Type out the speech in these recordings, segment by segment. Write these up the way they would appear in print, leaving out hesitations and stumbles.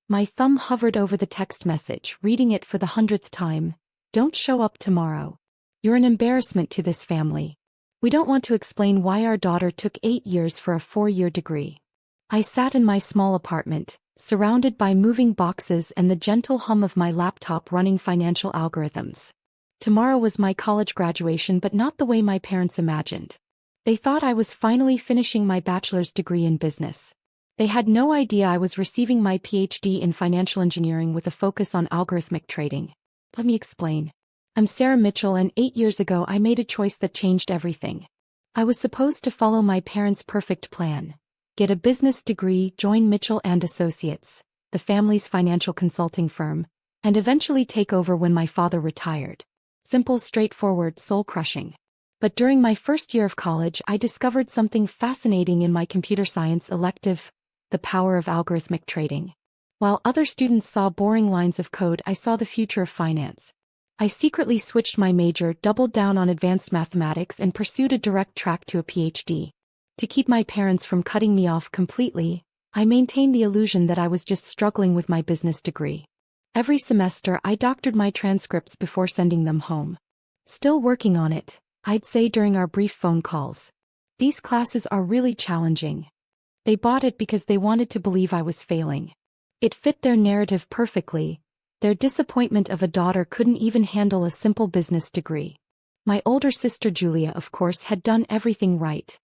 My thumb hovered over the text message, reading it for the 100th time. Don't show up tomorrow. You're an embarrassment to this family. We don't want to explain why our daughter took 8 years for a 4-year degree. I sat in my small apartment, surrounded by moving boxes and the gentle hum of my laptop running financial algorithms. Tomorrow was my college graduation, but not the way my parents imagined. They thought I was finally finishing my bachelor's degree in business. They had no idea I was receiving my PhD in financial engineering with a focus on algorithmic trading. Let me explain. I'm Sarah Mitchell, and 8 years ago I made a choice that changed everything. I was supposed to follow my parents' perfect plan. Get a business degree, join Mitchell & Associates, the family's financial consulting firm, and eventually take over when my father retired. Simple, straightforward, soul-crushing. But during my first year of college I discovered something fascinating in my computer science elective: the power of algorithmic trading. While other students saw boring lines of code, I saw the future of finance. I secretly switched my major, doubled down on advanced mathematics, and pursued a direct track to a PhD. To keep my parents from cutting me off completely, I maintained the illusion that I was just struggling with my business degree. Every semester I doctored my transcripts before sending them home. Still working on it, I'd say during our brief phone calls. These classes are really challenging. They bought it because they wanted to believe I was failing. It fit their narrative perfectly. Their disappointment of a daughter couldn't even handle a simple business degree. My older sister Julia, of course, had done everything right.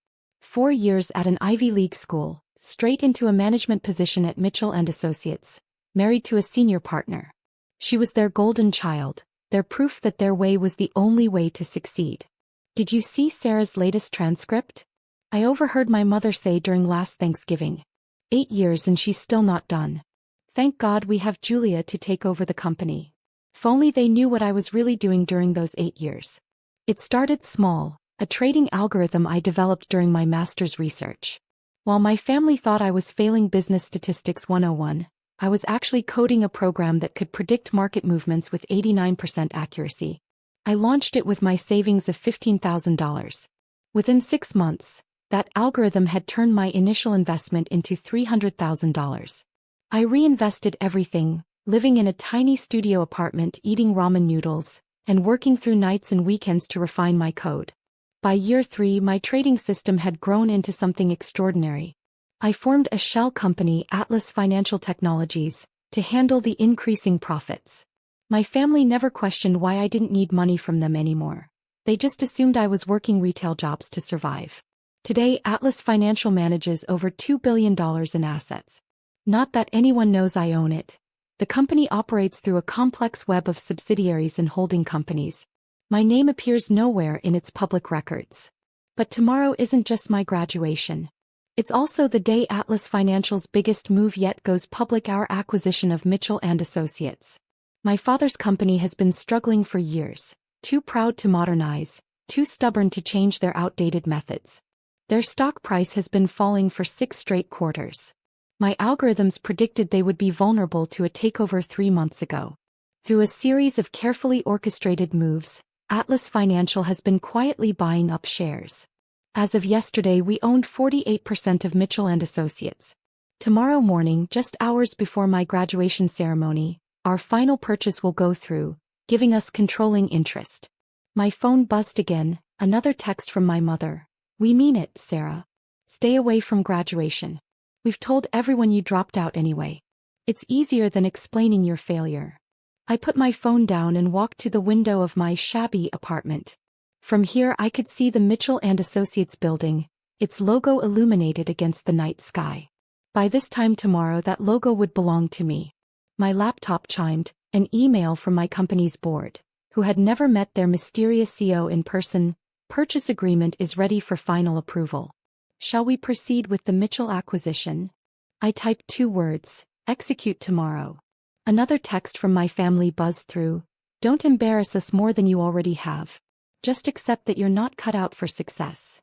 4 years at an Ivy League school, straight into a management position at Mitchell & Associates, married to a senior partner. She was their golden child, their proof that their way was the only way to succeed. Did you see Sarah's latest transcript? I overheard my mother say during last Thanksgiving. 8 years and she's still not done. Thank God we have Julia to take over the company. If only they knew what I was really doing during those 8 years. It started small, a trading algorithm I developed during my master's research. While my family thought I was failing Business Statistics 101, I was actually coding a program that could predict market movements with 89% accuracy. I launched it with my savings of $15,000. Within 6 months, that algorithm had turned my initial investment into $300,000. I reinvested everything, living in a tiny studio apartment, eating ramen noodles, and working through nights and weekends to refine my code. By year 3, my trading system had grown into something extraordinary. I formed a shell company, Atlas Financial Technologies, to handle the increasing profits. My family never questioned why I didn't need money from them anymore. They just assumed I was working retail jobs to survive. Today, Atlas Financial manages over $2 billion in assets. Not that anyone knows I own it. The company operates through a complex web of subsidiaries and holding companies. My name appears nowhere in its public records. But tomorrow isn't just my graduation. It's also the day Atlas Financial's biggest move yet goes public, our acquisition of Mitchell & Associates. My father's company has been struggling for years, too proud to modernize, too stubborn to change their outdated methods. Their stock price has been falling for 6 straight quarters. My algorithms predicted they would be vulnerable to a takeover 3 months ago. Through a series of carefully orchestrated moves, Atlas Financial has been quietly buying up shares. As of yesterday, we owned 48% of Mitchell & Associates. Tomorrow morning, just hours before my graduation ceremony, our final purchase will go through, giving us controlling interest. My phone buzzed again, another text from my mother. We mean it, Sarah. Stay away from graduation. We've told everyone you dropped out anyway. It's easier than explaining your failure. I put my phone down and walked to the window of my shabby apartment. From here I could see the Mitchell & Associates building, its logo illuminated against the night sky. By this time tomorrow that logo would belong to me. My laptop chimed, an email from my company's board, who had never met their mysterious CEO in person. Purchase agreement is ready for final approval. Shall we proceed with the Mitchell acquisition? I typed 2 words, execute tomorrow. Another text from my family buzzed through. Don't embarrass us more than you already have. Just accept that you're not cut out for success.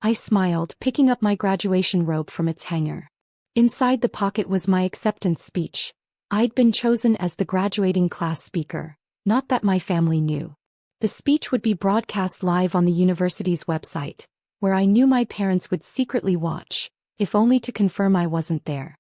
I smiled, picking up my graduation robe from its hanger. Inside the pocket was my acceptance speech. I'd been chosen as the graduating class speaker, not that my family knew. The speech would be broadcast live on the university's website, where I knew my parents would secretly watch, if only to confirm I wasn't there.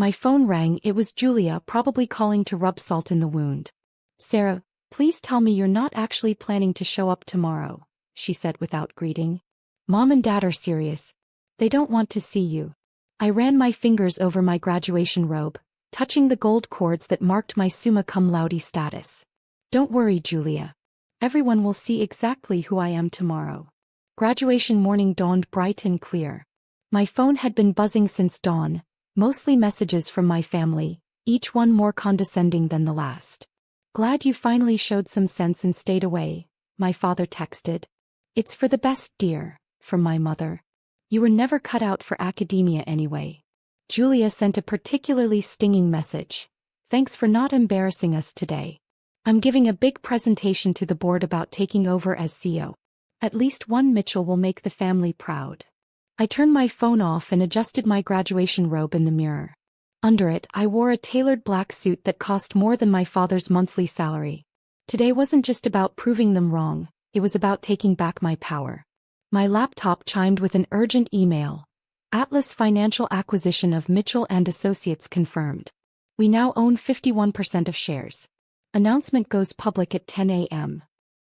My phone rang. It was Julia, probably calling to rub salt in the wound. "Sarah, please tell me you're not actually planning to show up tomorrow," she said without greeting. "Mom and Dad are serious. They don't want to see you." I ran my fingers over my graduation robe, touching the gold cords that marked my summa cum laude status. "Don't worry, Julia. Everyone will see exactly who I am tomorrow." Graduation morning dawned bright and clear. My phone had been buzzing since dawn, mostly messages from my family, each one more condescending than the last. "Glad you finally showed some sense and stayed away," my father texted. "It's for the best, dear," from my mother. "You were never cut out for academia anyway." Julia sent a particularly stinging message. "Thanks for not embarrassing us today. I'm giving a big presentation to the board about taking over as CEO. At least one Mitchell will make the family proud." I turned my phone off and adjusted my graduation robe in the mirror. Under it, I wore a tailored black suit that cost more than my father's monthly salary. Today wasn't just about proving them wrong, it was about taking back my power. My laptop chimed with an urgent email. "Atlas financial acquisition of Mitchell and Associates confirmed. We now own 51% of shares. Announcement goes public at 10 a.m.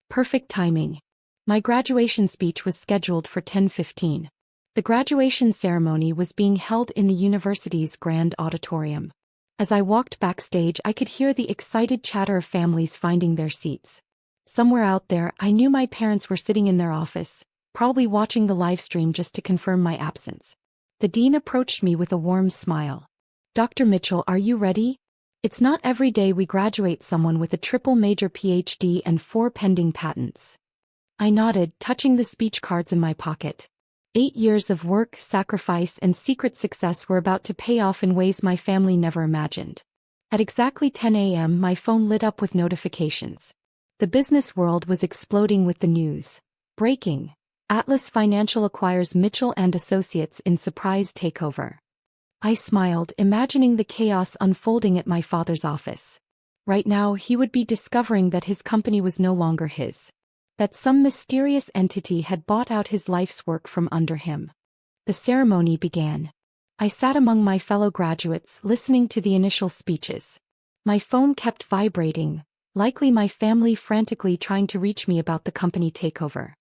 Perfect timing. My graduation speech was scheduled for 10:15. The graduation ceremony was being held in the university's grand auditorium. As I walked backstage, I could hear the excited chatter of families finding their seats. Somewhere out there, I knew my parents were sitting in their office, probably watching the live stream just to confirm my absence. The dean approached me with a warm smile. "Dr. Mitchell, are you ready? It's not every day we graduate someone with a triple major PhD and 4 pending patents." I nodded, touching the speech cards in my pocket. 8 years of work, sacrifice, and secret success were about to pay off in ways my family never imagined. At exactly 10 a.m., my phone lit up with notifications. The business world was exploding with the news. Breaking. Atlas Financial acquires Mitchell and Associates in surprise takeover. I smiled, imagining the chaos unfolding at my father's office. Right now, he would be discovering that his company was no longer his. That some mysterious entity had bought out his life's work from under him. The ceremony began. I sat among my fellow graduates, listening to the initial speeches. My phone kept vibrating, likely my family frantically trying to reach me about the company takeover.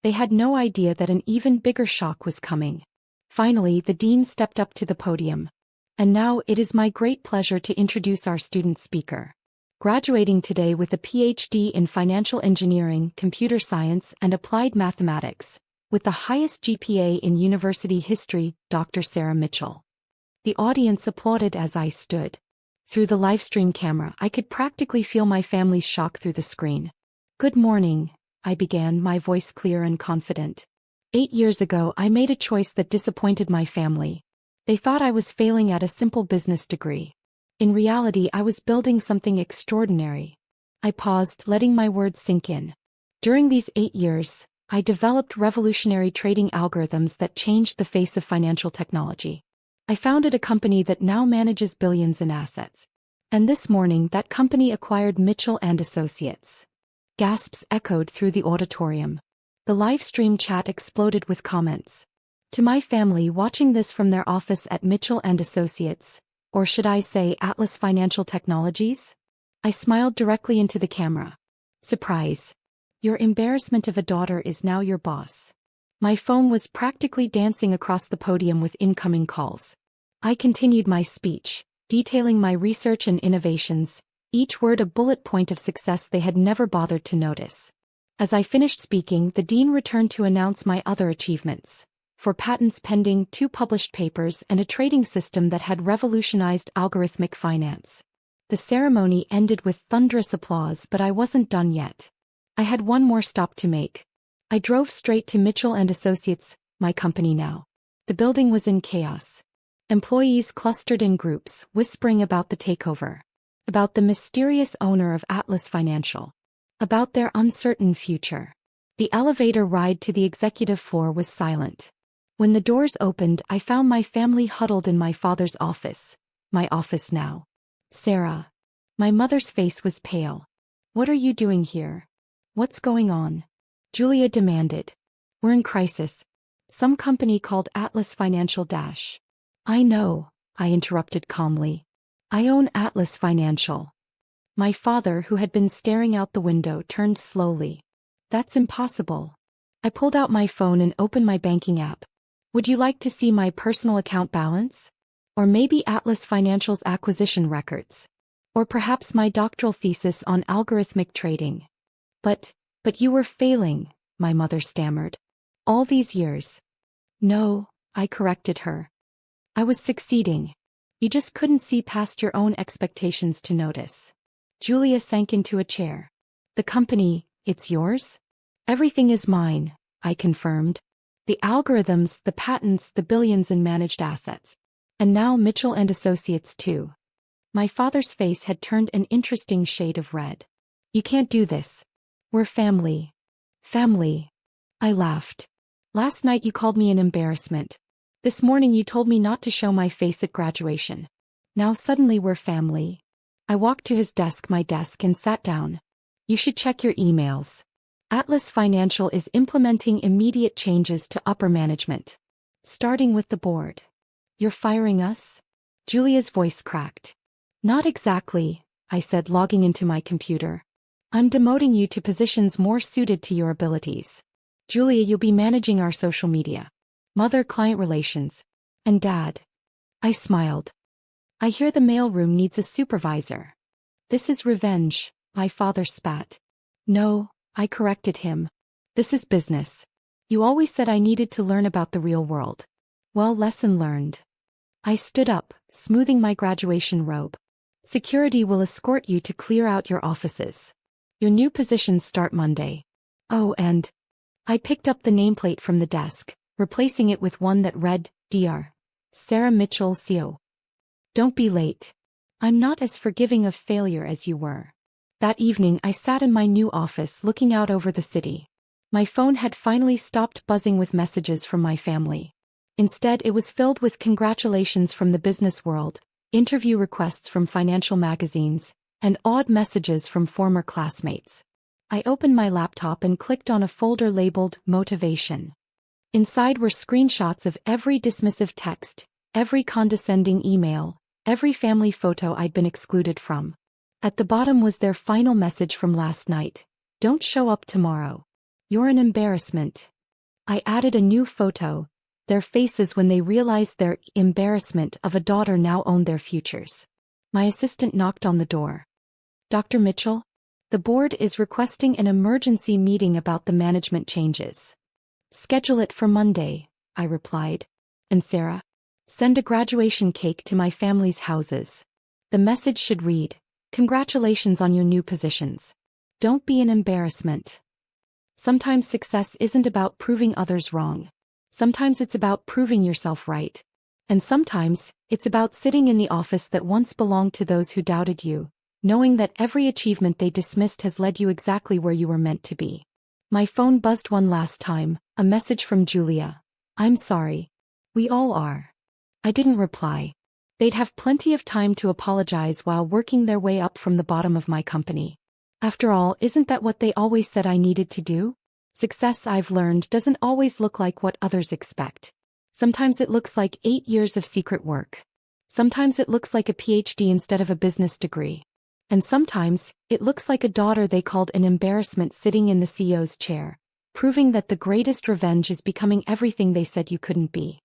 They had no idea that an even bigger shock was coming. Finally, the dean stepped up to the podium. "And now it is my great pleasure to introduce our student speaker. Graduating today with a PhD in financial engineering, computer science, and applied mathematics, with the highest GPA in university history, Dr. Sarah Mitchell." The audience applauded as I stood. Through the livestream camera, I could practically feel my family's shock through the screen. "Good morning," I began, my voice clear and confident. 8 years ago, I made a choice that disappointed my family. They thought I was failing at a simple business degree. In reality, I was building something extraordinary. I paused, letting my words sink in. During these 8 years, I developed revolutionary trading algorithms that changed the face of financial technology. I founded a company that now manages billions in assets. And this morning, that company acquired Mitchell and Associates. Gasps echoed through the auditorium. The live stream chat exploded with comments. To my family watching this from their office at Mitchell and Associates, or should I say Atlas Financial Technologies? I smiled directly into the camera. "Surprise. Your embarrassment of a daughter is now your boss." My phone was practically dancing across the podium with incoming calls. I continued my speech, detailing my research and innovations, each word a bullet point of success they had never bothered to notice. As I finished speaking, the dean returned to announce my other achievements. 4 patents pending, 2 published papers, and a trading system that had revolutionized algorithmic finance. The ceremony ended with thunderous applause, but I wasn't done yet. I had one more stop to make. I drove straight to Mitchell and Associates, my company now. The building was in chaos. Employees clustered in groups, whispering about the takeover. About the mysterious owner of Atlas Financial. About their uncertain future. The elevator ride to the executive floor was silent. When the doors opened, I found my family huddled in my father's office. My office now. "Sarah." My mother's face was pale. "What are you doing here? What's going on?" Julia demanded. "We're in crisis. Some company called Atlas Financial Dash." "I know," I interrupted calmly. I own Atlas Financial. My father, who had been staring out the window, turned slowly. That's impossible. I pulled out my phone and opened my banking app. Would you like to see my personal account balance? Or maybe Atlas Financial's acquisition records? Or perhaps my doctoral thesis on algorithmic trading? But you were failing, my mother stammered. All these years. No, I corrected her. I was succeeding. You just couldn't see past your own expectations to notice. Julia sank into a chair. The company, it's yours? Everything is mine, I confirmed. The algorithms, the patents, the billions in managed assets. And now Mitchell and Associates too. My father's face had turned an interesting shade of red. You can't do this. We're family. Family. I laughed. Last night you called me an embarrassment. This morning you told me not to show my face at graduation. Now suddenly we're family. I walked to his desk, my desk, and sat down. You should check your emails. Atlas Financial is implementing immediate changes to upper management. Starting with the board. You're firing us? Julia's voice cracked. Not exactly, I said, logging into my computer. I'm demoting you to positions more suited to your abilities. Julia, you'll be managing our social media. Mother-client relations. And Dad. I smiled. I hear the mailroom needs a supervisor. This is revenge, my father spat. No, I corrected him. This is business. You always said I needed to learn about the real world. Well, lesson learned. I stood up, smoothing my graduation robe. Security will escort you to clear out your offices. Your new positions start Monday. Oh, and I picked up the nameplate from the desk, replacing it with one that read, Dr. Sarah Mitchell, CO. Don't be late. I'm not as forgiving of failure as you were. That evening I sat in my new office looking out over the city. My phone had finally stopped buzzing with messages from my family. Instead, it was filled with congratulations from the business world, interview requests from financial magazines, and odd messages from former classmates. I opened my laptop and clicked on a folder labeled Motivation. Inside were screenshots of every dismissive text, every condescending email, every family photo I'd been excluded from. At the bottom was their final message from last night. Don't show up tomorrow. You're an embarrassment. I added a new photo, their faces when they realized their embarrassment of a daughter now owned their futures. My assistant knocked on the door. Dr. Mitchell? The board is requesting an emergency meeting about the management changes. Schedule it for Monday, I replied. And Sarah? Send a graduation cake to my family's houses. The message should read, congratulations on your new positions. Don't be an embarrassment. Sometimes success isn't about proving others wrong. Sometimes it's about proving yourself right. And sometimes, it's about sitting in the office that once belonged to those who doubted you, knowing that every achievement they dismissed has led you exactly where you were meant to be. My phone buzzed one last time, a message from Julia. I'm sorry. We all are. I didn't reply. They'd have plenty of time to apologize while working their way up from the bottom of my company. After all, isn't that what they always said I needed to do? Success, I've learned, doesn't always look like what others expect. Sometimes it looks like 8 years of secret work. Sometimes it looks like a PhD instead of a business degree. And sometimes, it looks like a daughter they called an embarrassment sitting in the CEO's chair, proving that the greatest revenge is becoming everything they said you couldn't be.